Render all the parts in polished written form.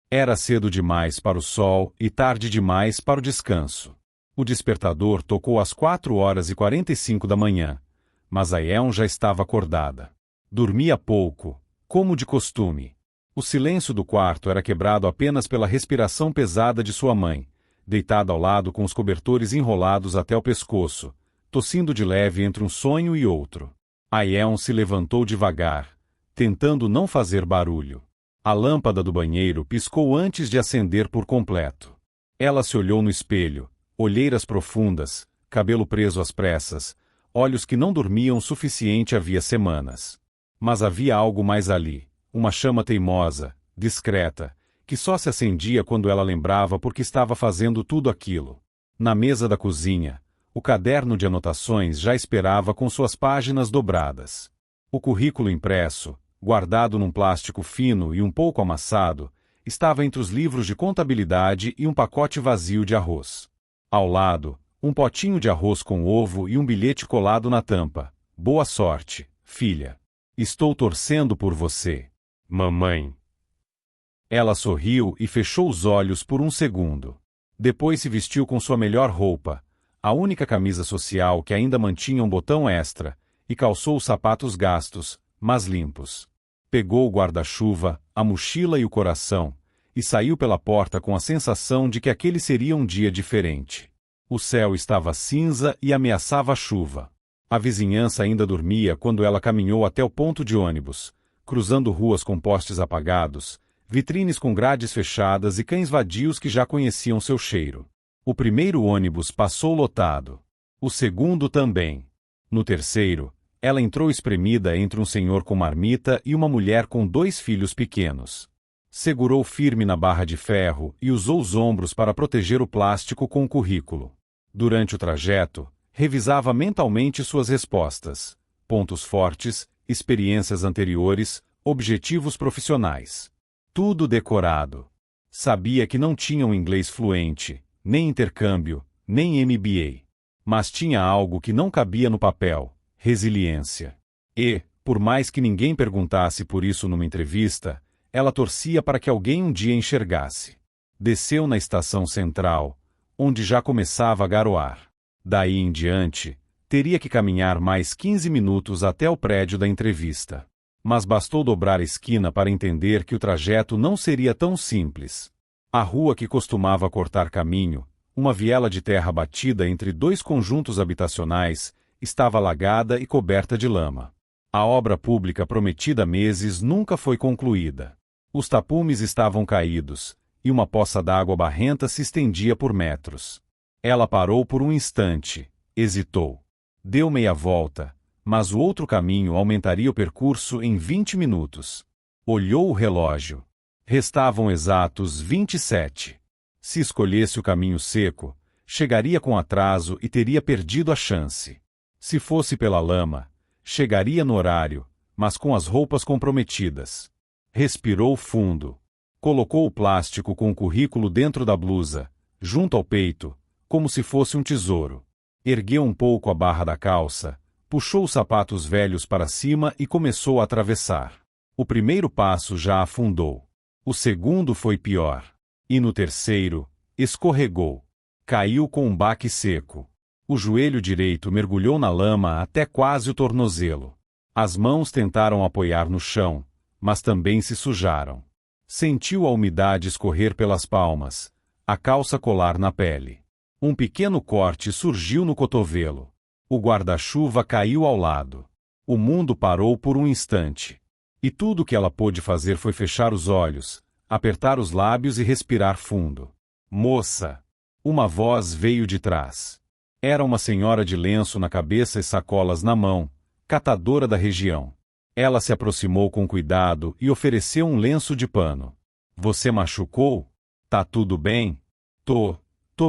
Era cedo demais para o sol e tarde demais para o descanso. O despertador tocou às 4h45 da manhã, mas a Yeon já estava acordada. Dormia pouco, como de costume. O silêncio do quarto era quebrado apenas pela respiração pesada de sua mãe, deitada ao lado com os cobertores enrolados até o pescoço, tossindo de leve entre um sonho e outro. A Yeon se levantou devagar, tentando não fazer barulho. A lâmpada do banheiro piscou antes de acender por completo. Ela se olhou no espelho, olheiras profundas, cabelo preso às pressas, olhos que não dormiam o suficiente havia semanas. Mas havia algo mais ali, uma chama teimosa, discreta, que só se acendia quando ela lembrava por que estava fazendo tudo aquilo. Na mesa da cozinha, o caderno de anotações já esperava com suas páginas dobradas. O currículo impresso, guardado num plástico fino e um pouco amassado, estava entre os livros de contabilidade e um pacote vazio de arroz. Ao lado, um potinho de arroz com ovo e um bilhete colado na tampa. Boa sorte, filha. Estou torcendo por você. Mamãe. Ela sorriu e fechou os olhos por um segundo. Depois se vestiu com sua melhor roupa, a única camisa social que ainda mantinha um botão extra, e calçou os sapatos gastos, mas limpos. Pegou o guarda-chuva, a mochila e o coração, e saiu pela porta com a sensação de que aquele seria um dia diferente. O céu estava cinza e ameaçava a chuva. A vizinhança ainda dormia quando ela caminhou até o ponto de ônibus, cruzando ruas com postes apagados, vitrines com grades fechadas e cães vadios que já conheciam seu cheiro. O primeiro ônibus passou lotado. O segundo também. No terceiro, ela entrou espremida entre um senhor com marmita e uma mulher com 2 filhos pequenos. Segurou firme na barra de ferro e usou os ombros para proteger o plástico com o currículo. Durante o trajeto, revisava mentalmente suas respostas, pontos fortes, experiências anteriores, objetivos profissionais. Tudo decorado. Sabia que não tinha um inglês fluente, nem intercâmbio, nem MBA. Mas tinha algo que não cabia no papel: resiliência. E, por mais que ninguém perguntasse por isso numa entrevista, ela torcia para que alguém um dia enxergasse. Desceu na estação central, onde já começava a garoar. Daí em diante, teria que caminhar mais 15 minutos até o prédio da entrevista. Mas bastou dobrar a esquina para entender que o trajeto não seria tão simples. A rua que costumava cortar caminho, uma viela de terra batida entre 2 conjuntos habitacionais, estava alagada e coberta de lama. A obra pública prometida há meses nunca foi concluída. Os tapumes estavam caídos, e uma poça d'água barrenta se estendia por metros. Ela parou por um instante, hesitou. Deu meia volta, mas o outro caminho aumentaria o percurso em 20 minutos. Olhou o relógio. Restavam exatos 27. Se escolhesse o caminho seco, chegaria com atraso e teria perdido a chance. Se fosse pela lama, chegaria no horário, mas com as roupas comprometidas. Respirou fundo. Colocou o plástico com o currículo dentro da blusa, junto ao peito, como se fosse um tesouro. Ergueu um pouco a barra da calça, puxou os sapatos velhos para cima e começou a atravessar. O primeiro passo já afundou. O segundo foi pior. E no terceiro, escorregou. Caiu com um baque seco. O joelho direito mergulhou na lama até quase o tornozelo. As mãos tentaram apoiar no chão, mas também se sujaram. Sentiu a umidade escorrer pelas palmas, a calça colar na pele. Um pequeno corte surgiu no cotovelo. O guarda-chuva caiu ao lado. O mundo parou por um instante. E tudo que ela pôde fazer foi fechar os olhos, apertar os lábios e respirar fundo. Moça! Uma voz veio de trás. Era uma senhora de lenço na cabeça e sacolas na mão, catadora da região. Ela se aproximou com cuidado e ofereceu um lenço de pano. Você machucou? Tá tudo bem? Tô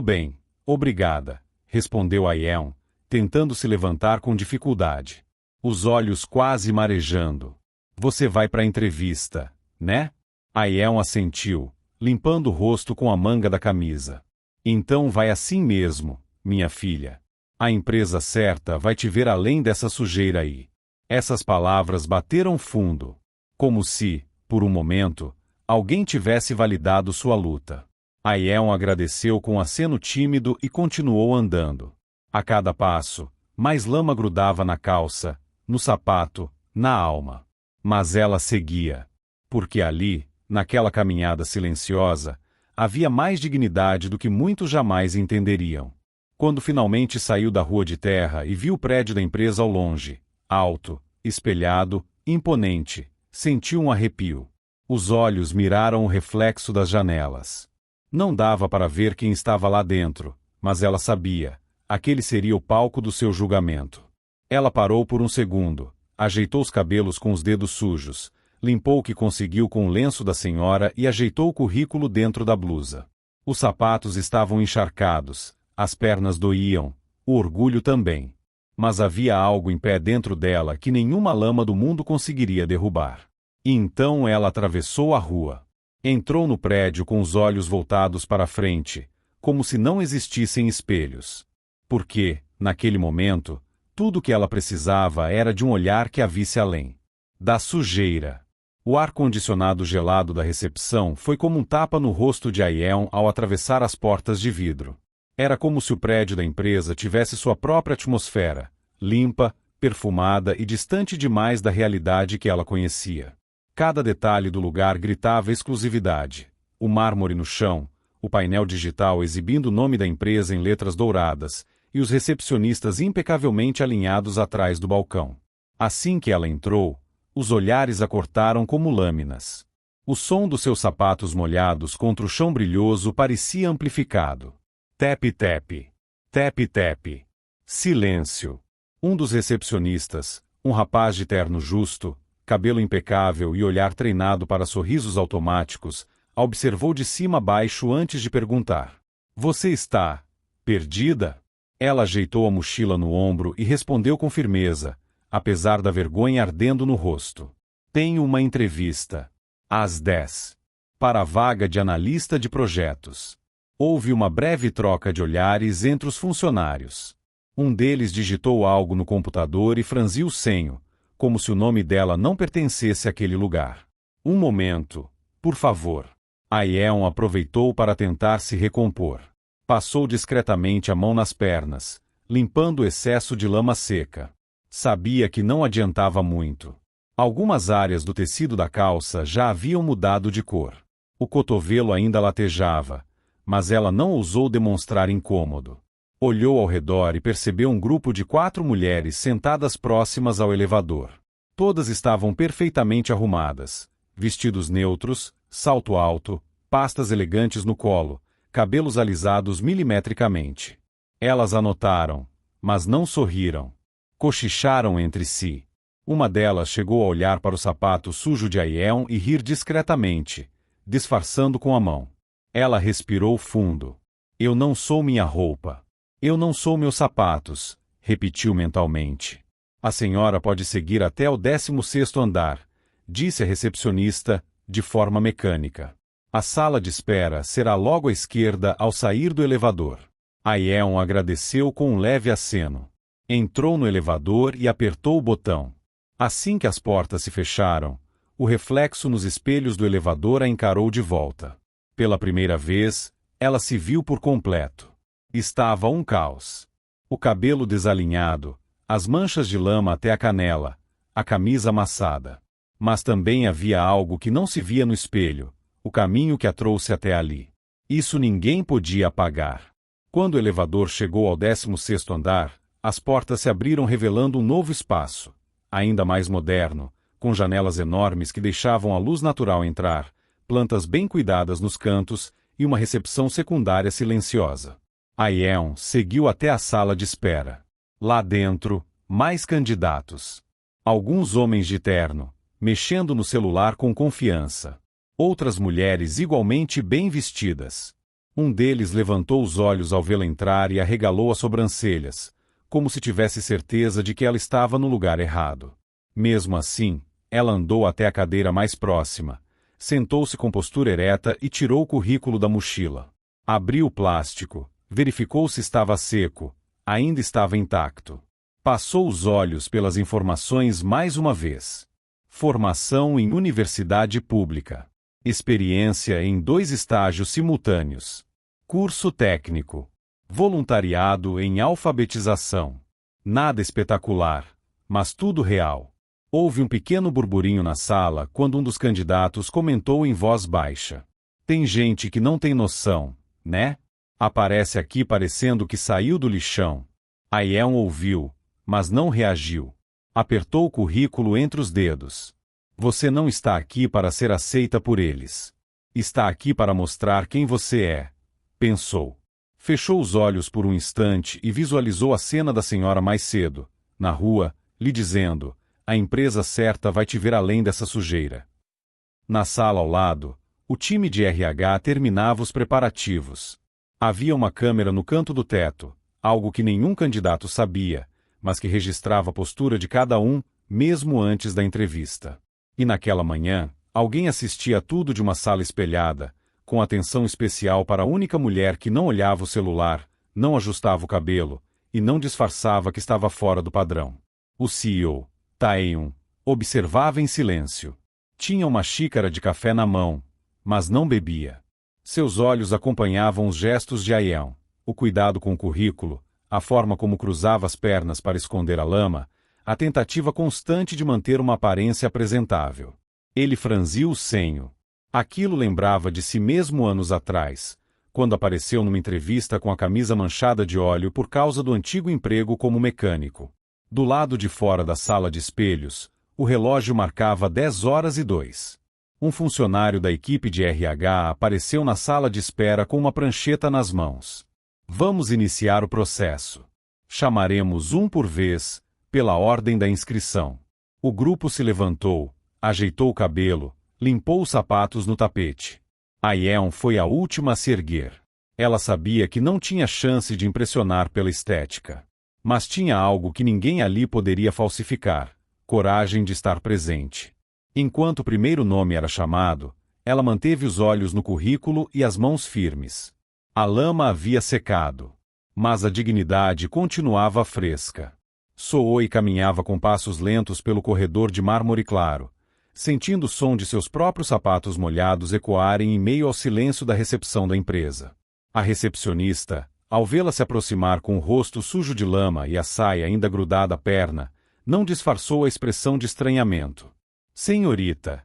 bem, obrigada, respondeu a Yeon, tentando se levantar com dificuldade. Os olhos quase marejando. Você vai para a entrevista, né? A Yeon assentiu, limpando o rosto com a manga da camisa. Então vai assim mesmo, minha filha. A empresa certa vai te ver além dessa sujeira aí. Essas palavras bateram fundo. Como se, por um momento, alguém tivesse validado sua luta. Aeon agradeceu com um aceno tímido e continuou andando. A cada passo, mais lama grudava na calça, no sapato, na alma. Mas ela seguia. Porque ali, naquela caminhada silenciosa, havia mais dignidade do que muitos jamais entenderiam. Quando finalmente saiu da rua de terra e viu o prédio da empresa ao longe, alto, espelhado, imponente, sentiu um arrepio. Os olhos miraram o reflexo das janelas. Não dava para ver quem estava lá dentro, mas ela sabia. Aquele seria o palco do seu julgamento. Ela parou por um segundo, ajeitou os cabelos com os dedos sujos, limpou o que conseguiu com o lenço da senhora e ajeitou o currículo dentro da blusa. Os sapatos estavam encharcados, as pernas doíam, o orgulho também. Mas havia algo em pé dentro dela que nenhuma lama do mundo conseguiria derrubar. E então ela atravessou a rua. Entrou no prédio com os olhos voltados para a frente, como se não existissem espelhos. Porque, naquele momento, tudo o que ela precisava era de um olhar que a visse além da sujeira. O ar-condicionado gelado da recepção foi como um tapa no rosto de Aeon ao atravessar as portas de vidro. Era como se o prédio da empresa tivesse sua própria atmosfera, limpa, perfumada e distante demais da realidade que ela conhecia. Cada detalhe do lugar gritava exclusividade. O mármore no chão, o painel digital exibindo o nome da empresa em letras douradas, e os recepcionistas impecavelmente alinhados atrás do balcão. Assim que ela entrou, os olhares a cortaram como lâminas. O som dos seus sapatos molhados contra o chão brilhoso parecia amplificado. Tep-tep. Tep-tep. Silêncio. Um dos recepcionistas, um rapaz de terno justo, cabelo impecável e olhar treinado para sorrisos automáticos, a observou de cima a baixo antes de perguntar: "Você está perdida?" Ela ajeitou a mochila no ombro e respondeu com firmeza, apesar da vergonha ardendo no rosto: "Tenho uma entrevista. Às 10. Para a vaga de analista de projetos." Houve uma breve troca de olhares entre os funcionários. Um deles digitou algo no computador e franziu o senho, como se o nome dela não pertencesse àquele lugar. "Um momento, por favor." Aeon aproveitou para tentar se recompor. Passou discretamente a mão nas pernas, limpando o excesso de lama seca. Sabia que não adiantava muito. Algumas áreas do tecido da calça já haviam mudado de cor. O cotovelo ainda latejava, mas ela não ousou demonstrar incômodo. Olhou ao redor e percebeu um grupo de 4 mulheres sentadas próximas ao elevador. Todas estavam perfeitamente arrumadas, vestidos neutros, salto alto, pastas elegantes no colo, cabelos alisados milimetricamente. Elas a notaram, mas não sorriram. Cochicharam entre si. Uma delas chegou a olhar para o sapato sujo de Aeon e rir discretamente, disfarçando com a mão. Ela respirou fundo. "Eu não sou minha roupa. Eu não sou meus sapatos", repetiu mentalmente. "A senhora pode seguir até o 16º andar", disse a recepcionista, de forma mecânica. "A sala de espera será logo à esquerda ao sair do elevador." Aeon agradeceu com um leve aceno. Entrou no elevador e apertou o botão. Assim que as portas se fecharam, o reflexo nos espelhos do elevador a encarou de volta. Pela primeira vez, ela se viu por completo. Estava um caos. O cabelo desalinhado, as manchas de lama até a canela, a camisa amassada. Mas também havia algo que não se via no espelho, o caminho que a trouxe até ali. Isso ninguém podia apagar. Quando o elevador chegou ao 16º andar, as portas se abriram revelando um novo espaço, ainda mais moderno, com janelas enormes que deixavam a luz natural entrar, plantas bem cuidadas nos cantos e uma recepção secundária silenciosa. Aeon seguiu até a sala de espera. Lá dentro, mais candidatos. Alguns homens de terno, mexendo no celular com confiança. Outras mulheres igualmente bem vestidas. Um deles levantou os olhos ao vê-la entrar e arregalou as sobrancelhas, como se tivesse certeza de que ela estava no lugar errado. Mesmo assim, ela andou até a cadeira mais próxima, sentou-se com postura ereta e tirou o currículo da mochila. Abriu o plástico, verificou se estava seco, ainda estava intacto. Passou os olhos pelas informações mais uma vez. Formação em universidade pública. Experiência em 2 estágios simultâneos. Curso técnico. Voluntariado em alfabetização. Nada espetacular, mas tudo real. Houve um pequeno burburinho na sala quando um dos candidatos comentou em voz baixa. Tem gente que não tem noção, né? Aparece aqui parecendo que saiu do lixão. A Yeon ouviu, mas não reagiu. Apertou o currículo entre os dedos. Você não está aqui para ser aceita por eles. Está aqui para mostrar quem você é, pensou. Fechou os olhos por um instante e visualizou a cena da senhora mais cedo, na rua, lhe dizendo: a empresa certa vai te ver além dessa sujeira. Na sala ao lado, o time de RH terminava os preparativos. Havia uma câmera no canto do teto, algo que nenhum candidato sabia, mas que registrava a postura de cada um, mesmo antes da entrevista. E naquela manhã, alguém assistia a tudo de uma sala espelhada, com atenção especial para a única mulher que não olhava o celular, não ajustava o cabelo, e não disfarçava que estava fora do padrão. O CEO, Taehyung, observava em silêncio. Tinha uma xícara de café na mão, mas não bebia. Seus olhos acompanhavam os gestos de Yeon, o cuidado com o currículo, a forma como cruzava as pernas para esconder a lama, a tentativa constante de manter uma aparência apresentável. Ele franziu o senho. Aquilo lembrava de si mesmo anos atrás, quando apareceu numa entrevista com a camisa manchada de óleo por causa do antigo emprego como mecânico. Do lado de fora da sala de espelhos, o relógio marcava 10h02. Um funcionário da equipe de RH apareceu na sala de espera com uma prancheta nas mãos. Vamos iniciar o processo. Chamaremos um por vez, pela ordem da inscrição. O grupo se levantou, ajeitou o cabelo, limpou os sapatos no tapete. A Yeon foi a última a se erguer. Ela sabia que não tinha chance de impressionar pela estética. Mas tinha algo que ninguém ali poderia falsificar: coragem de estar presente. Enquanto o primeiro nome era chamado, ela manteve os olhos no currículo e as mãos firmes. A lama havia secado, mas a dignidade continuava fresca. Soou caminhava com passos lentos pelo corredor de mármore claro, sentindo o som de seus próprios sapatos molhados ecoarem em meio ao silêncio da recepção da empresa. A recepcionista, ao vê-la se aproximar com o rosto sujo de lama e a saia ainda grudada à perna, não disfarçou a expressão de estranhamento. Senhorita,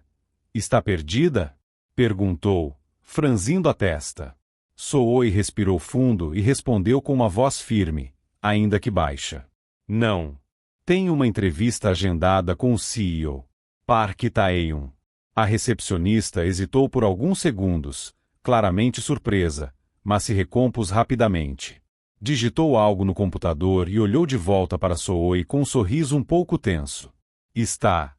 está perdida? Perguntou, franzindo a testa. Soou respirou fundo e respondeu com uma voz firme, ainda que baixa. Não. Tenho uma entrevista agendada com o CEO. Park Taehyung. A recepcionista hesitou por alguns segundos, claramente surpresa, mas se recompôs rapidamente. Digitou algo no computador e olhou de volta para Sooi com um sorriso um pouco tenso. Está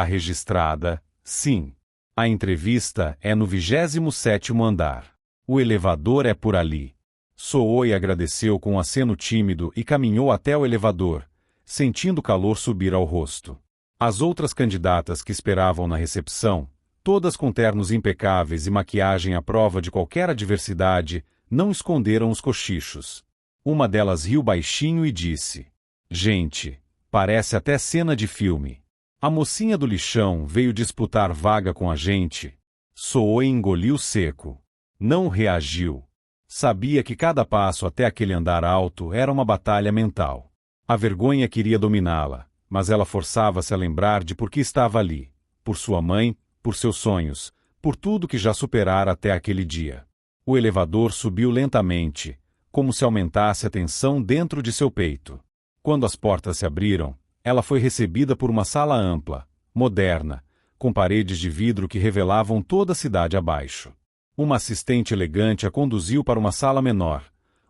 registrada, sim. A entrevista é no 27º andar. O elevador é por ali. Sooi agradeceu com um aceno tímido e caminhou até o elevador, sentindo o calor subir ao rosto. As outras candidatas que esperavam na recepção, todas com ternos impecáveis e maquiagem à prova de qualquer adversidade, não esconderam os cochichos. Uma delas riu baixinho e disse: Gente, parece até cena de filme. A mocinha do lixão veio disputar vaga com a gente. Sooi engoliu seco. Não reagiu. Sabia que cada passo até aquele andar alto era uma batalha mental. A vergonha queria dominá-la, mas ela forçava-se a lembrar de por que estava ali. Por sua mãe, por seus sonhos, por tudo que já superara até aquele dia. O elevador subiu lentamente, como se aumentasse a tensão dentro de seu peito. Quando as portas se abriram, ela foi recebida por uma sala ampla, moderna, com paredes de vidro que revelavam toda a cidade abaixo. Uma assistente elegante a conduziu para uma sala menor,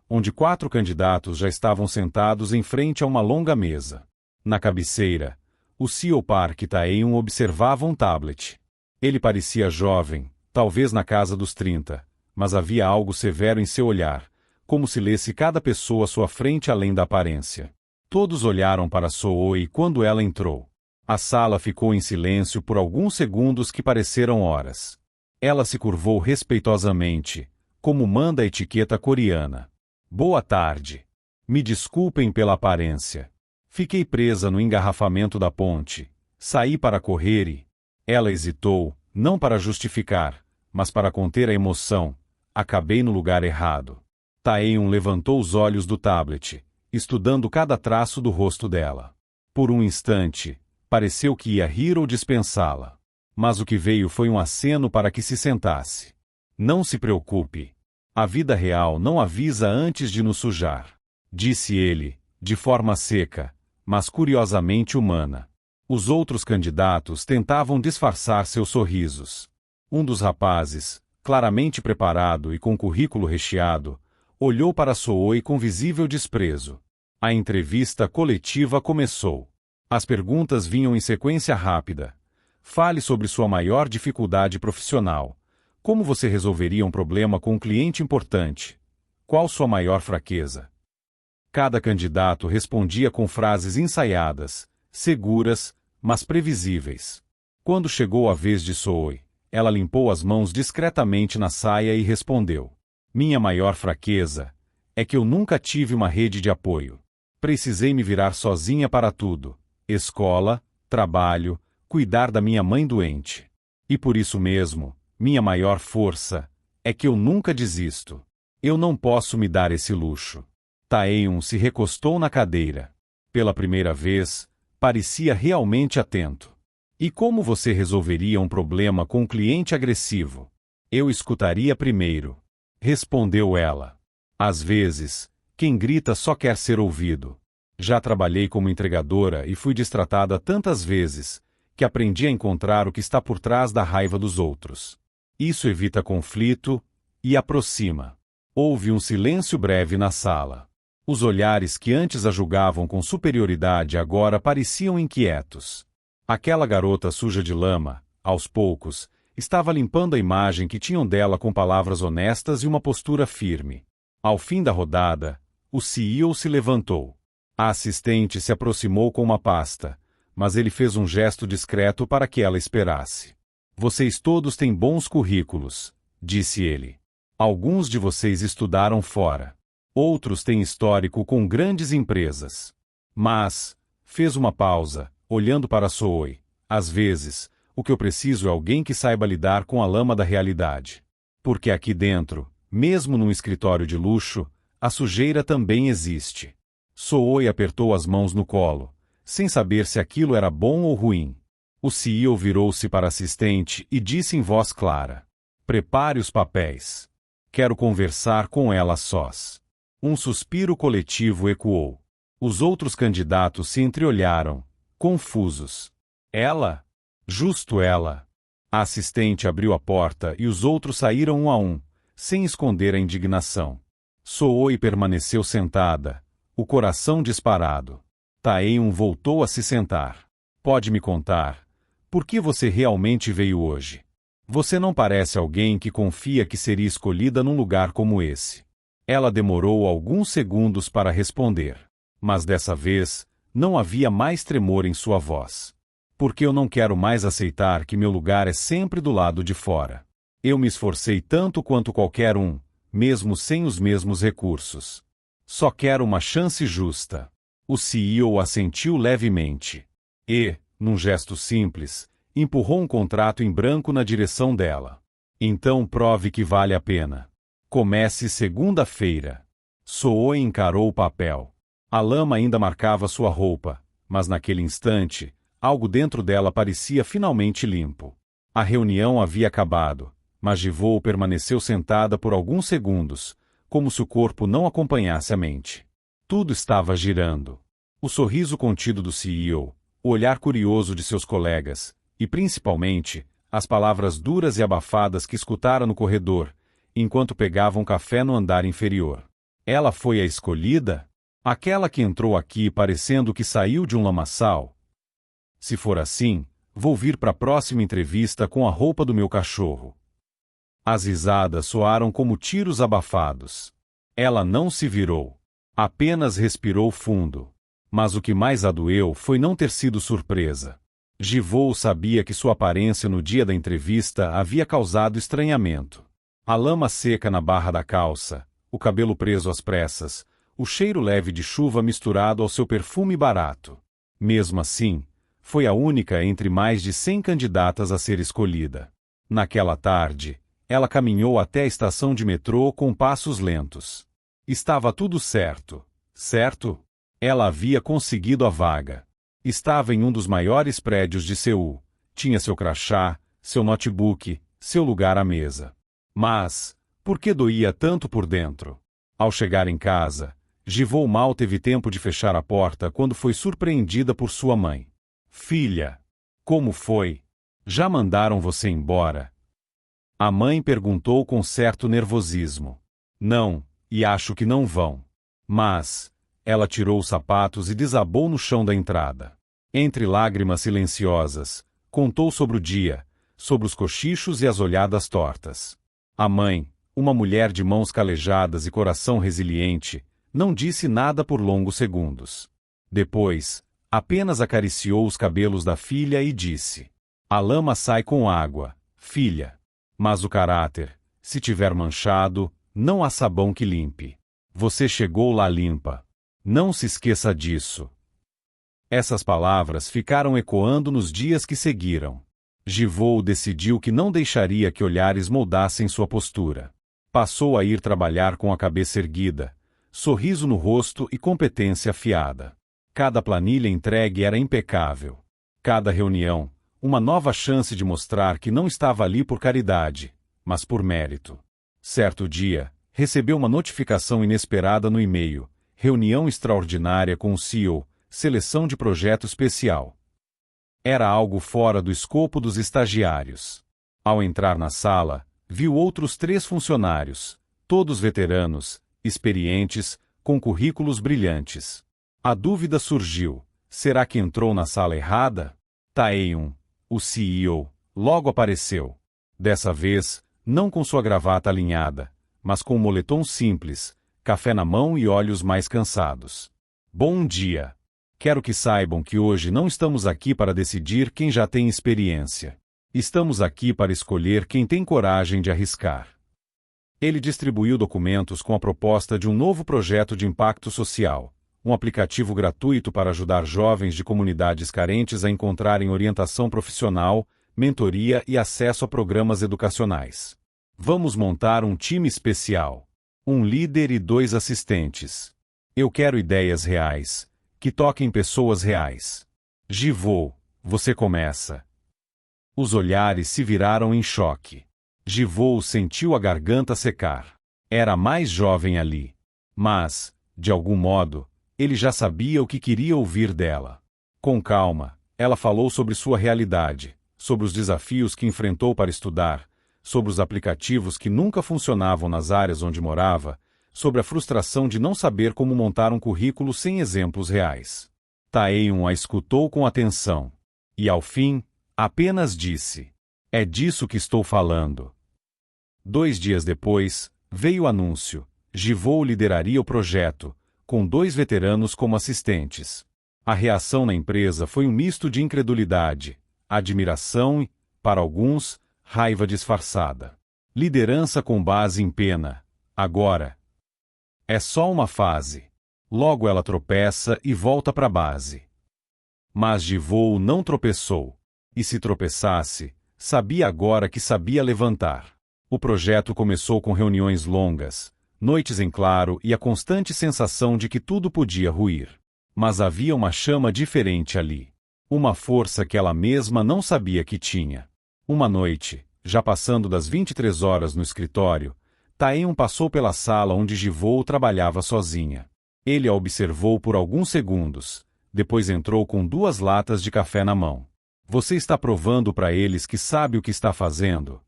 onde 4 candidatos já estavam sentados em frente a uma longa mesa. Na cabeceira, o CEO Park Taehyung observava um tablet. Ele parecia jovem, talvez na casa dos 30, mas havia algo severo em seu olhar, como se lesse cada pessoa à sua frente além da aparência. Todos olharam para Sooi quando ela entrou. A sala ficou em silêncio por alguns segundos que pareceram horas. Ela se curvou respeitosamente, como manda a etiqueta coreana. Boa tarde. Me desculpem pela aparência. Fiquei presa no engarrafamento da ponte. Saí para correr e... Ela hesitou, Não para justificar, mas para conter a emoção. Acabei no lugar errado. Taeyeon levantou os olhos do tablet, estudando cada traço do rosto dela. Por um instante, pareceu que ia rir ou dispensá-la. Mas o que veio foi um aceno para que se sentasse. Não se preocupe. A vida real não avisa antes de nos sujar, disse ele, de forma seca, mas curiosamente humana. Os outros candidatos tentavam disfarçar seus sorrisos. Um dos rapazes, claramente preparado e com currículo recheado, olhou para Sooi com visível desprezo. A entrevista coletiva começou. As perguntas vinham em sequência rápida. Fale sobre sua maior dificuldade profissional. Como você resolveria um problema com um cliente importante? Qual sua maior fraqueza? Cada candidato respondia com frases ensaiadas, seguras, mas previsíveis. Quando chegou a vez de Sooi, ela limpou as mãos discretamente na saia e respondeu: minha maior fraqueza é que eu nunca tive uma rede de apoio. Precisei me virar sozinha para tudo: escola, trabalho, cuidar da minha mãe doente. E por isso mesmo, minha maior força é que eu nunca desisto. Eu não posso me dar esse luxo. Taeyeon se recostou na cadeira. Pela primeira vez, parecia realmente atento. E como você resolveria um problema com um cliente agressivo? Eu escutaria primeiro, respondeu ela. Às vezes, quem grita só quer ser ouvido. Já trabalhei como entregadora e fui destratada tantas vezes que aprendi a encontrar o que está por trás da raiva dos outros. Isso evita conflito e aproxima. Houve um silêncio breve na sala. Os olhares que antes a julgavam com superioridade agora pareciam inquietos. Aquela garota suja de lama, aos poucos, estava limpando a imagem que tinham dela com palavras honestas e uma postura firme. Ao fim da rodada, o CEO se levantou. A assistente se aproximou com uma pasta, mas ele fez um gesto discreto para que ela esperasse. Vocês todos têm bons currículos, disse ele. Alguns de vocês estudaram fora. Outros têm histórico com grandes empresas. Mas, fez uma pausa, olhando para Sooi, às vezes, o que eu preciso é alguém que saiba lidar com a lama da realidade. Porque aqui dentro, mesmo num escritório de luxo, a sujeira também existe. Sooi apertou as mãos no colo, sem saber se aquilo era bom ou ruim. O CEO virou-se para a assistente e disse em voz clara: prepare os papéis. Quero conversar com ela a sós. Um suspiro coletivo ecoou. Os outros candidatos se entreolharam, confusos. Ela? Justo ela. A assistente abriu a porta e os outros saíram um a um, sem esconder a indignação. Sooi permaneceu sentada, o coração disparado. Taeyeon voltou a se sentar. Pode me contar, por que você realmente veio hoje? Você não parece alguém que confia que seria escolhida num lugar como esse. Ela demorou alguns segundos para responder. Mas dessa vez, não havia mais tremor em sua voz. Porque eu não quero mais aceitar que meu lugar é sempre do lado de fora. Eu me esforcei tanto quanto qualquer um, mesmo sem os mesmos recursos. Só quero uma chance justa. O CEO assentiu levemente. E, num gesto simples, empurrou um contrato em branco na direção dela. Então prove que vale a pena. Comece segunda-feira. Sooi encarou o papel. A lama ainda marcava sua roupa, mas naquele instante, algo dentro dela parecia finalmente limpo. A reunião havia acabado, mas Jivou permaneceu sentada por alguns segundos, como se o corpo não acompanhasse a mente. Tudo estava girando. O sorriso contido do CEO, o olhar curioso de seus colegas, e principalmente, as palavras duras e abafadas que escutara no corredor, enquanto pegavam café no andar inferior. Ela foi a escolhida? Aquela que entrou aqui parecendo que saiu de um lamaçal? Se for assim, vou vir para a próxima entrevista com a roupa do meu cachorro. As risadas soaram como tiros abafados. Ela não se virou. Apenas respirou fundo. Mas o que mais a doeu foi não ter sido surpresa. Jivou sabia que sua aparência no dia da entrevista havia causado estranhamento. A lama seca na barra da calça, o cabelo preso às pressas, o cheiro leve de chuva misturado ao seu perfume barato. Mesmo assim, foi a única entre mais de 100 candidatas a ser escolhida. Naquela tarde, ela caminhou até a estação de metrô com passos lentos. Estava tudo certo, certo? Ela havia conseguido a vaga. Estava em um dos maiores prédios de Seul. Tinha seu crachá, seu notebook, seu lugar à mesa. Mas, por que doía tanto por dentro? Ao chegar em casa, Givô mal teve tempo de fechar a porta quando foi surpreendida por sua mãe. Filha, como foi? Já mandaram você embora? A mãe perguntou com certo nervosismo. Não, e acho que não vão. Mas, ela tirou os sapatos e desabou no chão da entrada. Entre lágrimas silenciosas, contou sobre o dia, sobre os cochichos e as olhadas tortas. A mãe, uma mulher de mãos calejadas e coração resiliente, não disse nada por longos segundos. Depois, apenas acariciou os cabelos da filha e disse: a lama sai com água, filha. Mas o caráter, se tiver manchado, não há sabão que limpe. Você chegou lá limpa. Não se esqueça disso. Essas palavras ficaram ecoando nos dias que seguiram. Givô decidiu que não deixaria que olhares moldassem sua postura. Passou a ir trabalhar com a cabeça erguida, sorriso no rosto e competência afiada. Cada planilha entregue era impecável. Cada reunião, uma nova chance de mostrar que não estava ali por caridade, mas por mérito. Certo dia, recebeu uma notificação inesperada no e-mail: reunião extraordinária com o CEO, seleção de projeto especial. Era algo fora do escopo dos estagiários. Ao entrar na sala, viu outros 3 funcionários, todos veteranos, experientes, com currículos brilhantes. A dúvida surgiu: será que entrou na sala errada? Tae-yoon, o CEO, logo apareceu. Dessa vez, não com sua gravata alinhada, mas com um moletom simples, café na mão e olhos mais cansados. Bom dia. Quero que saibam que hoje não estamos aqui para decidir quem já tem experiência. Estamos aqui para escolher quem tem coragem de arriscar. Ele distribuiu documentos com a proposta de um novo projeto de impacto social, um aplicativo gratuito para ajudar jovens de comunidades carentes a encontrarem orientação profissional, mentoria e acesso a programas educacionais. Vamos montar um time especial. Um líder e 2 assistentes. Eu quero ideias reais, que toquem pessoas reais. Givô, você começa. Os olhares se viraram em choque. Givô sentiu a garganta secar. Era a mais jovem ali. Mas, de algum modo, ele já sabia o que queria ouvir dela. Com calma, ela falou sobre sua realidade, sobre os desafios que enfrentou para estudar, sobre os aplicativos que nunca funcionavam nas áreas onde morava, sobre a frustração de não saber como montar um currículo sem exemplos reais. Tae-yoon a escutou com atenção. E ao fim, apenas disse: é disso que estou falando. 2 dias depois, veio o anúncio: Givô lideraria o projeto, com 2 veteranos como assistentes. A reação na empresa foi um misto de incredulidade, admiração e, para alguns, raiva disfarçada. Liderança com base em pena. Agora. É só uma fase. Logo ela tropeça e volta para a base. Mas Givô não tropeçou. E se tropeçasse, sabia agora que sabia levantar. O projeto começou com reuniões longas, noites em claro e a constante sensação de que tudo podia ruir. Mas havia uma chama diferente ali. Uma força que ela mesma não sabia que tinha. Uma noite, já passando das 23 horas no escritório, Tae-yoon passou pela sala onde Givô trabalhava sozinha. Ele a observou por alguns segundos, depois entrou com 2 latas de café na mão. Você está provando para eles que sabe o que está fazendo?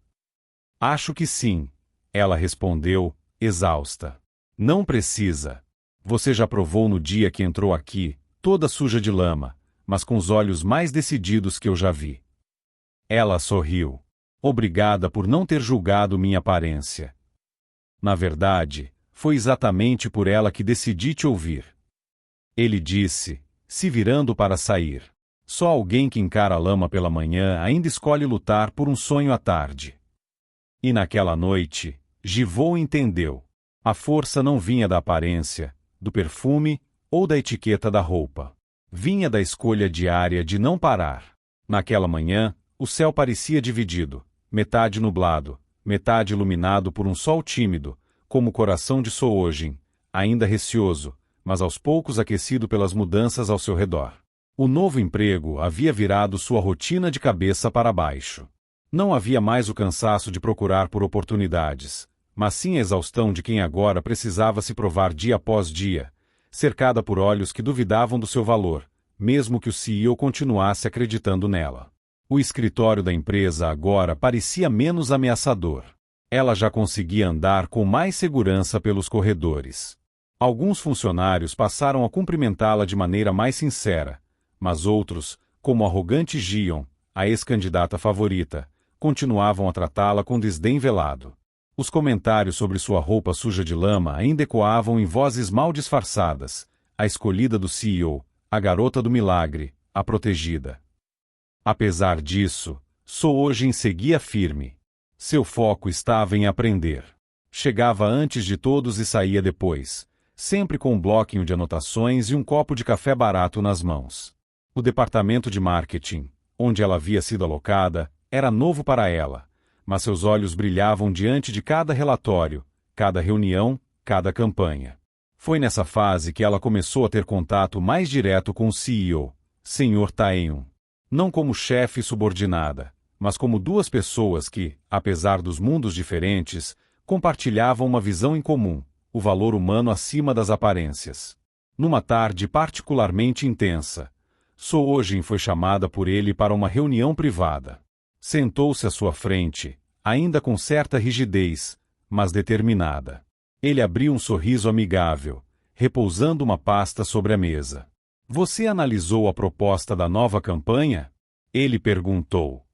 Acho que sim, ela respondeu, exausta. Não precisa. Você já provou no dia que entrou aqui, toda suja de lama, mas com os olhos mais decididos que eu já vi. Ela sorriu. Obrigada por não ter julgado minha aparência. Na verdade, foi exatamente por ela que decidi te ouvir. Ele disse, se virando para sair. Só alguém que encara a lama pela manhã ainda escolhe lutar por um sonho à tarde. E naquela noite, Givô entendeu. A força não vinha da aparência, do perfume ou da etiqueta da roupa. Vinha da escolha diária de não parar. Naquela manhã, o céu parecia dividido. metade nublado, metade iluminado por um sol tímido, como o coração de Soojin, ainda receoso, mas aos poucos aquecido pelas mudanças ao seu redor. O novo emprego havia virado sua rotina de cabeça para baixo. Não havia mais o cansaço de procurar por oportunidades, mas sim a exaustão de quem agora precisava se provar dia após dia, cercada por olhos que duvidavam do seu valor, mesmo que o CEO continuasse acreditando nela. O escritório da empresa agora parecia menos ameaçador. Ela já conseguia andar com mais segurança pelos corredores. Alguns funcionários passaram a cumprimentá-la de maneira mais sincera, mas outros, como o arrogante Gion, a ex-candidata favorita, continuavam a tratá-la com desdém velado. Os comentários sobre sua roupa suja de lama ainda ecoavam em vozes mal disfarçadas, a escolhida do CEO, a garota do milagre, a protegida. Apesar disso, Soojin seguia firme. Seu foco estava em aprender. Chegava antes de todos e saía depois, sempre com um bloquinho de anotações e um copo de café barato nas mãos. O departamento de marketing, onde ela havia sido alocada, era novo para ela, mas seus olhos brilhavam diante de cada relatório, cada reunião, cada campanha. Foi nessa fase que ela começou a ter contato mais direto com o CEO, Sr. Taehyung. Não como chefe subordinada, mas como duas pessoas que, apesar dos mundos diferentes, compartilhavam uma visão em comum, o valor humano acima das aparências. Numa tarde particularmente intensa, Soojin foi chamada por ele para uma reunião privada. Sentou-se à sua frente, ainda com certa rigidez, mas determinada. Ele abriu um sorriso amigável, repousando uma pasta sobre a mesa. Você analisou a proposta da nova campanha? Ele perguntou.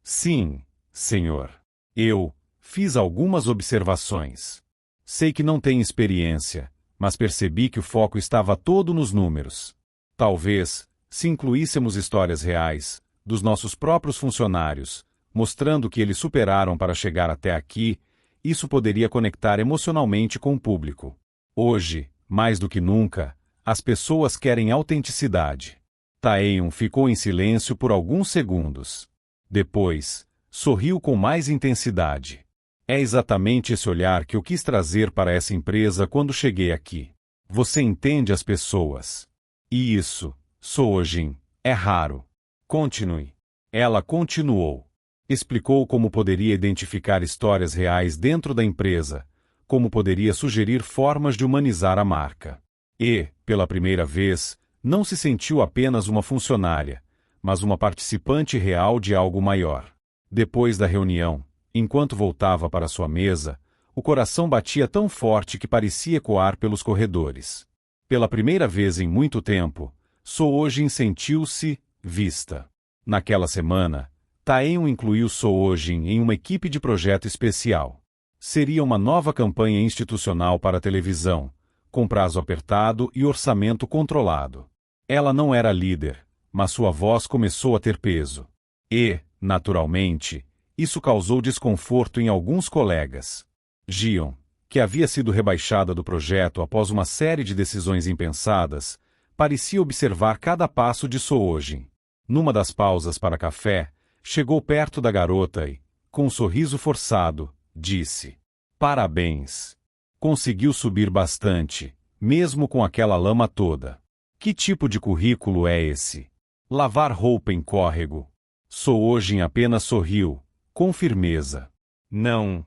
Sim, senhor. Eu fiz algumas observações. Sei que não tem experiência, mas percebi que o foco estava todo nos números. Talvez, se incluíssemos histórias reais, dos nossos próprios funcionários, mostrando que eles superaram para chegar até aqui, isso poderia conectar emocionalmente com o público. Hoje, mais do que nunca, as pessoas querem autenticidade. Taehyung ficou em silêncio por alguns segundos. Depois, sorriu com mais intensidade. É exatamente esse olhar que eu quis trazer para essa empresa quando cheguei aqui. Você entende as pessoas. E isso, Soojin, é raro. Continue. Ela continuou. Explicou como poderia identificar histórias reais dentro da empresa, como poderia sugerir formas de humanizar a marca. E, pela primeira vez, não se sentiu apenas uma funcionária, mas uma participante real de algo maior. Depois da reunião, enquanto voltava para sua mesa, o coração batia tão forte que parecia ecoar pelos corredores. Pela primeira vez em muito tempo, Soojin sentiu-se vista. Naquela semana, Taehyung incluiu Soojin em uma equipe de projeto especial. Seria uma nova campanha institucional para a televisão, com prazo apertado e orçamento controlado. Ela não era líder, mas sua voz começou a ter peso. E, naturalmente, isso causou desconforto em alguns colegas. Gion, que havia sido rebaixada do projeto após uma série de decisões impensadas, parecia observar cada passo de Soojin. Numa das pausas para café, chegou perto da garota e, com um sorriso forçado, disse: Parabéns! Conseguiu subir bastante, mesmo com aquela lama toda. Que tipo de currículo é esse? Lavar roupa em córrego. Soojin apenas sorriu, com firmeza. Não.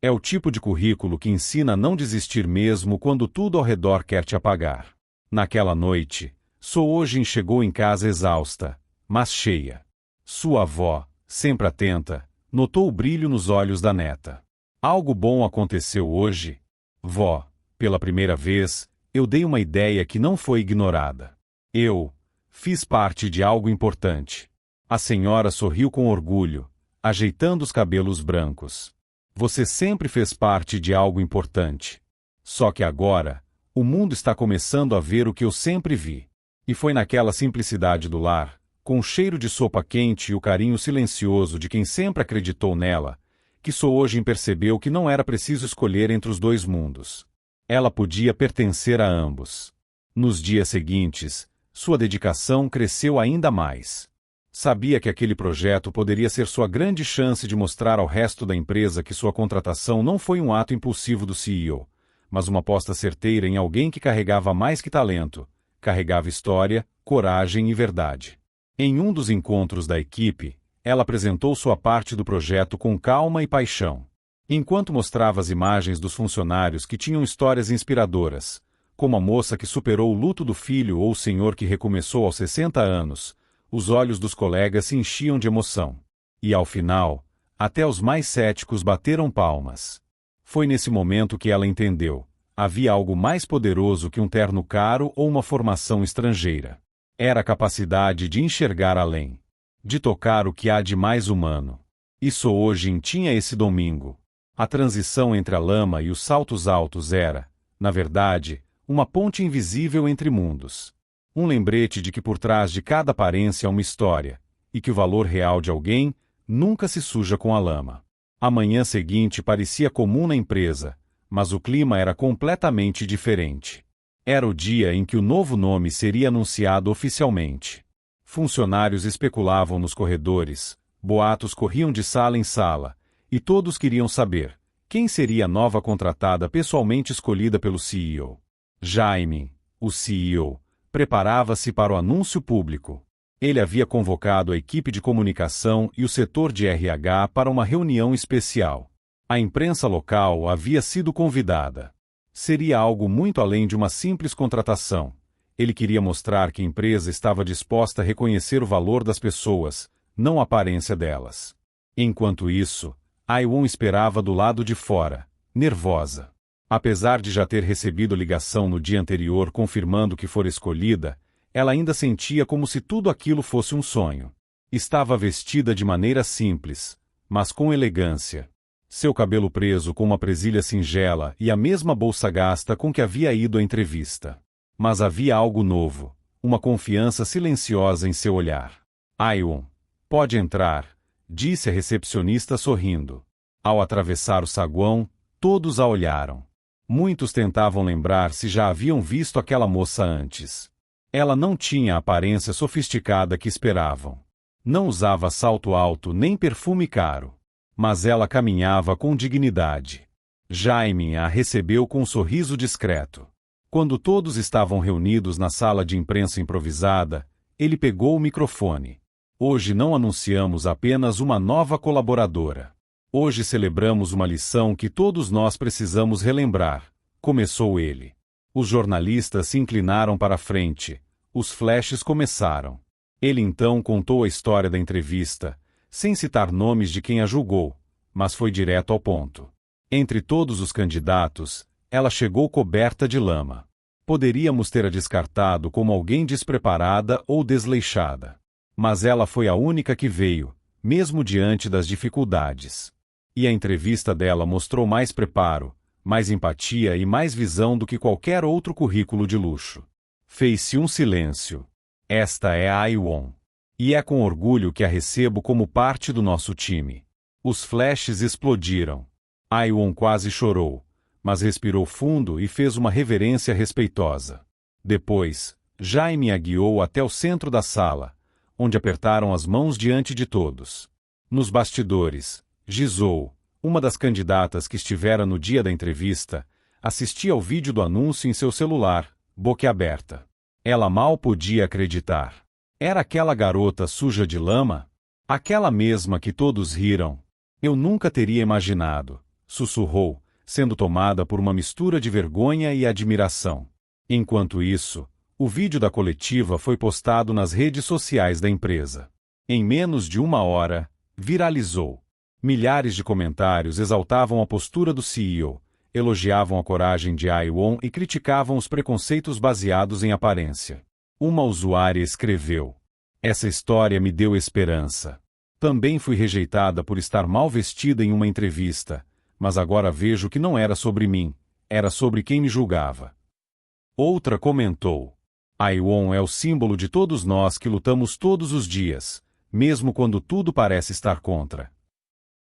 É o tipo de currículo que ensina a não desistir mesmo quando tudo ao redor quer te apagar. Naquela noite, Soojin chegou em casa exausta, mas cheia. Sua avó, sempre atenta, notou o brilho nos olhos da neta. Algo bom aconteceu hoje? Vó, pela primeira vez, eu dei uma ideia que não foi ignorada. Eu fiz parte de algo importante. A senhora sorriu com orgulho, ajeitando os cabelos brancos. Você sempre fez parte de algo importante. Só que agora, o mundo está começando a ver o que eu sempre vi. E foi naquela simplicidade do lar, com o cheiro de sopa quente e o carinho silencioso de quem sempre acreditou nela, que Soojin percebeu que não era preciso escolher entre os dois mundos. Ela podia pertencer a ambos. Nos dias seguintes, sua dedicação cresceu ainda mais. Sabia que aquele projeto poderia ser sua grande chance de mostrar ao resto da empresa que sua contratação não foi um ato impulsivo do CEO, mas uma aposta certeira em alguém que carregava mais que talento, carregava história, coragem e verdade. Em um dos encontros da equipe, ela apresentou sua parte do projeto com calma e paixão. Enquanto mostrava as imagens dos funcionários que tinham histórias inspiradoras, como a moça que superou o luto do filho ou o senhor que recomeçou aos 60 anos, os olhos dos colegas se enchiam de emoção. E ao final, até os mais céticos bateram palmas. Foi nesse momento que ela entendeu: havia algo mais poderoso que um terno caro ou uma formação estrangeira. Era a capacidade de enxergar além, de tocar o que há de mais humano. E Soojin tinha esse domingo. A transição entre a lama e os saltos altos era, na verdade, uma ponte invisível entre mundos. Um lembrete de que por trás de cada aparência há uma história, e que o valor real de alguém nunca se suja com a lama. A manhã seguinte parecia comum na empresa, mas o clima era completamente diferente. Era o dia em que o novo nome seria anunciado oficialmente. Funcionários especulavam nos corredores, boatos corriam de sala em sala, e todos queriam saber quem seria a nova contratada pessoalmente escolhida pelo CEO. Jaime, o CEO, preparava-se para o anúncio público. Ele havia convocado a equipe de comunicação e o setor de RH para uma reunião especial. A imprensa local havia sido convidada. Seria algo muito além de uma simples contratação. Ele queria mostrar que a empresa estava disposta a reconhecer o valor das pessoas, não a aparência delas. Enquanto isso, Aiwon esperava do lado de fora, nervosa. Apesar de já ter recebido ligação no dia anterior confirmando que fora escolhida, ela ainda sentia como se tudo aquilo fosse um sonho. Estava vestida de maneira simples, mas com elegância. Seu cabelo preso com uma presilha singela e a mesma bolsa gasta com que havia ido à entrevista. Mas havia algo novo, uma confiança silenciosa em seu olhar. Aiwon, pode entrar, disse a recepcionista sorrindo. Ao atravessar o saguão, todos a olharam. Muitos tentavam lembrar se já haviam visto aquela moça antes. Ela não tinha a aparência sofisticada que esperavam. Não usava salto alto nem perfume caro. Mas ela caminhava com dignidade. Jaime a recebeu com um sorriso discreto. Quando todos estavam reunidos na sala de imprensa improvisada, ele pegou o microfone. Hoje não anunciamos apenas uma nova colaboradora. Hoje celebramos uma lição que todos nós precisamos relembrar, começou ele. Os jornalistas se inclinaram para a frente. Os flashes começaram. Ele então contou a história da entrevista, sem citar nomes de quem a julgou, mas foi direto ao ponto. Entre todos os candidatos, ela chegou coberta de lama. Poderíamos ter a descartado como alguém despreparada ou desleixada. Mas ela foi a única que veio, mesmo diante das dificuldades. E a entrevista dela mostrou mais preparo, mais empatia e mais visão do que qualquer outro currículo de luxo. Fez-se um silêncio. Esta é a Aiwon. E é com orgulho que a recebo como parte do nosso time. Os flashes explodiram. Aiwon quase chorou, mas respirou fundo e fez uma reverência respeitosa. Depois, Jaime a guiou até o centro da sala, onde apertaram as mãos diante de todos. Nos bastidores, Jisoo, uma das candidatas que estivera no dia da entrevista, assistia ao vídeo do anúncio em seu celular, boquiaberta. Ela mal podia acreditar. Era aquela garota suja de lama? Aquela mesma que todos riram. Eu nunca teria imaginado, sussurrou, sendo tomada por uma mistura de vergonha e admiração. Enquanto isso, o vídeo da coletiva foi postado nas redes sociais da empresa. Em menos de uma hora, viralizou. Milhares de comentários exaltavam a postura do CEO, elogiavam a coragem de Aiwon e criticavam os preconceitos baseados em aparência. Uma usuária escreveu: "Essa história me deu esperança. Também fui rejeitada por estar mal vestida em uma entrevista, mas agora vejo que não era sobre mim, era sobre quem me julgava." Outra comentou: "Aiwon é o símbolo de todos nós que lutamos todos os dias, mesmo quando tudo parece estar contra."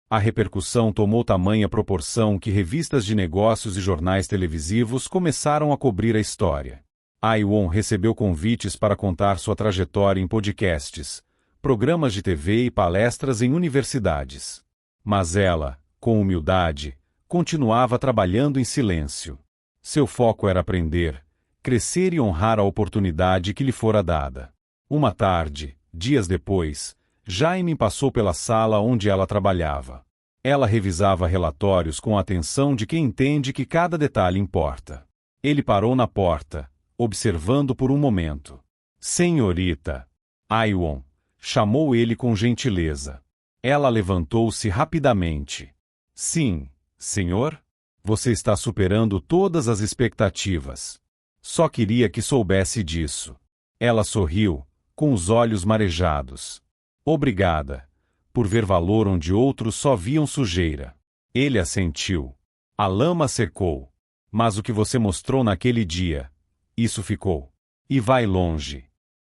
A repercussão tomou tamanha proporção que revistas de negócios e jornais televisivos começaram a cobrir a história. Aiwon recebeu convites para contar sua trajetória em podcasts, programas de TV e palestras em universidades. Mas ela, com humildade, continuava trabalhando em silêncio. Seu foco era aprender, crescer e honrar a oportunidade que lhe fora dada. Uma tarde, dias depois, Jaime passou pela sala onde ela trabalhava. Ela revisava relatórios com a atenção de quem entende que cada detalhe importa. Ele parou na porta, observando por um momento. Senhorita Aiwon, chamou ele com gentileza. Ela levantou-se rapidamente. Sim, senhor? Você está superando todas as expectativas. Só queria que soubesse disso. Ela sorriu, com os olhos marejados. Obrigada, por ver valor onde outros só viam sujeira. Ele assentiu. A lama secou. Mas o que você mostrou naquele dia, isso ficou. E vai longe.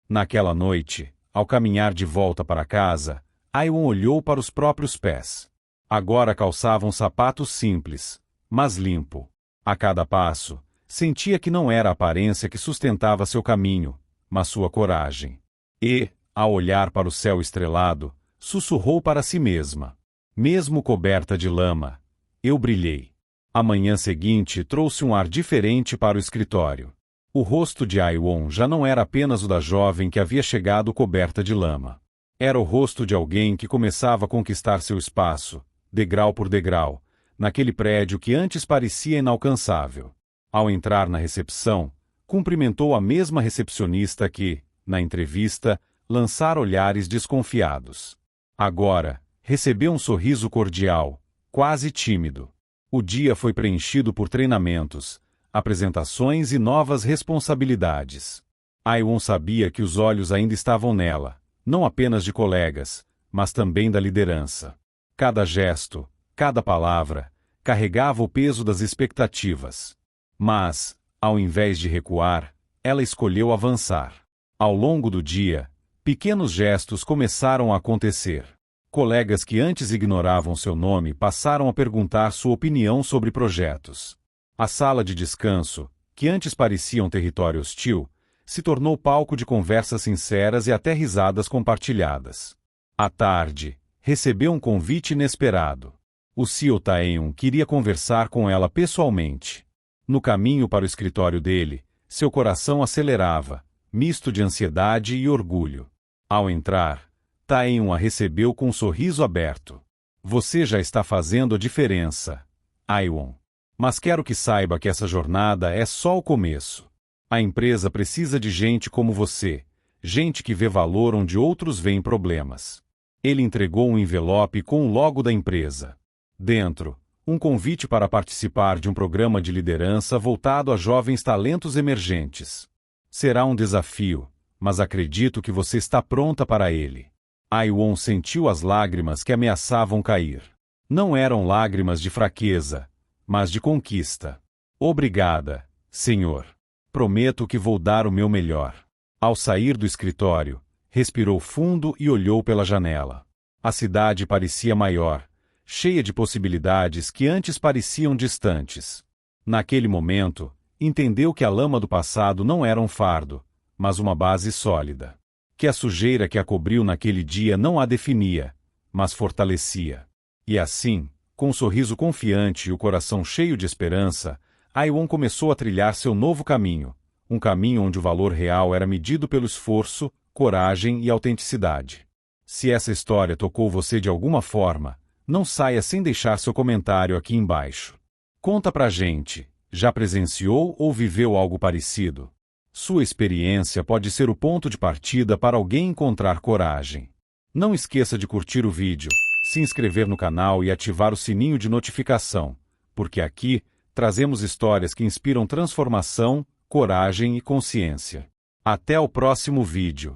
Naquela noite, ao caminhar de volta para casa, Aiwon olhou para os próprios pés. Agora calçava um sapato simples, mas limpo. A cada passo, sentia que não era a aparência que sustentava seu caminho, mas sua coragem. E, ao olhar para o céu estrelado, sussurrou para si mesma. Mesmo coberta de lama, eu brilhei. A manhã seguinte trouxe um ar diferente para o escritório. O rosto de Aiwon já não era apenas o da jovem que havia chegado coberta de lama. Era o rosto de alguém que começava a conquistar seu espaço, degrau por degrau, naquele prédio que antes parecia inalcançável. Ao entrar na recepção, cumprimentou a mesma recepcionista que, na entrevista, lançara olhares desconfiados. Agora, recebeu um sorriso cordial, quase tímido. O dia foi preenchido por treinamentos, apresentações e novas responsabilidades. Aiwon sabia que os olhos ainda estavam nela, não apenas de colegas, mas também da liderança. Cada gesto, cada palavra, carregava o peso das expectativas. Mas, ao invés de recuar, ela escolheu avançar. Ao longo do dia, pequenos gestos começaram a acontecer. Colegas que antes ignoravam seu nome passaram a perguntar sua opinião sobre projetos. A sala de descanso, que antes parecia um território hostil, se tornou palco de conversas sinceras e até risadas compartilhadas. À tarde, recebeu um convite inesperado. O CEO Taehyung queria conversar com ela pessoalmente. No caminho para o escritório dele, seu coração acelerava, misto de ansiedade e orgulho. Ao entrar, Taehyung a recebeu com um sorriso aberto. Você já está fazendo a diferença, Aiwon. Mas quero que saiba que essa jornada é só o começo. A empresa precisa de gente como você, gente que vê valor onde outros veem problemas. Ele entregou um envelope com o logo da empresa. Dentro, um convite para participar de um programa de liderança voltado a jovens talentos emergentes. Será um desafio, mas acredito que você está pronta para ele. Aiwon sentiu as lágrimas que ameaçavam cair. Não eram lágrimas de fraqueza, mas de conquista. Obrigada, senhor. Prometo que vou dar o meu melhor. Ao sair do escritório, respirou fundo e olhou pela janela. A cidade parecia maior, cheia de possibilidades que antes pareciam distantes. Naquele momento, entendeu que a lama do passado não era um fardo, mas uma base sólida. Que a sujeira que a cobriu naquele dia não a definia, mas fortalecia. E assim, com um sorriso confiante e o coração cheio de esperança, Aiwon começou a trilhar seu novo caminho, um caminho onde o valor real era medido pelo esforço, coragem e autenticidade. Se essa história tocou você de alguma forma, não saia sem deixar seu comentário aqui embaixo. Conta pra gente, já presenciou ou viveu algo parecido? Sua experiência pode ser o ponto de partida para alguém encontrar coragem. Não esqueça de curtir o vídeo, se inscrever no canal e ativar o sininho de notificação, porque aqui trazemos histórias que inspiram transformação, coragem e consciência. Até o próximo vídeo.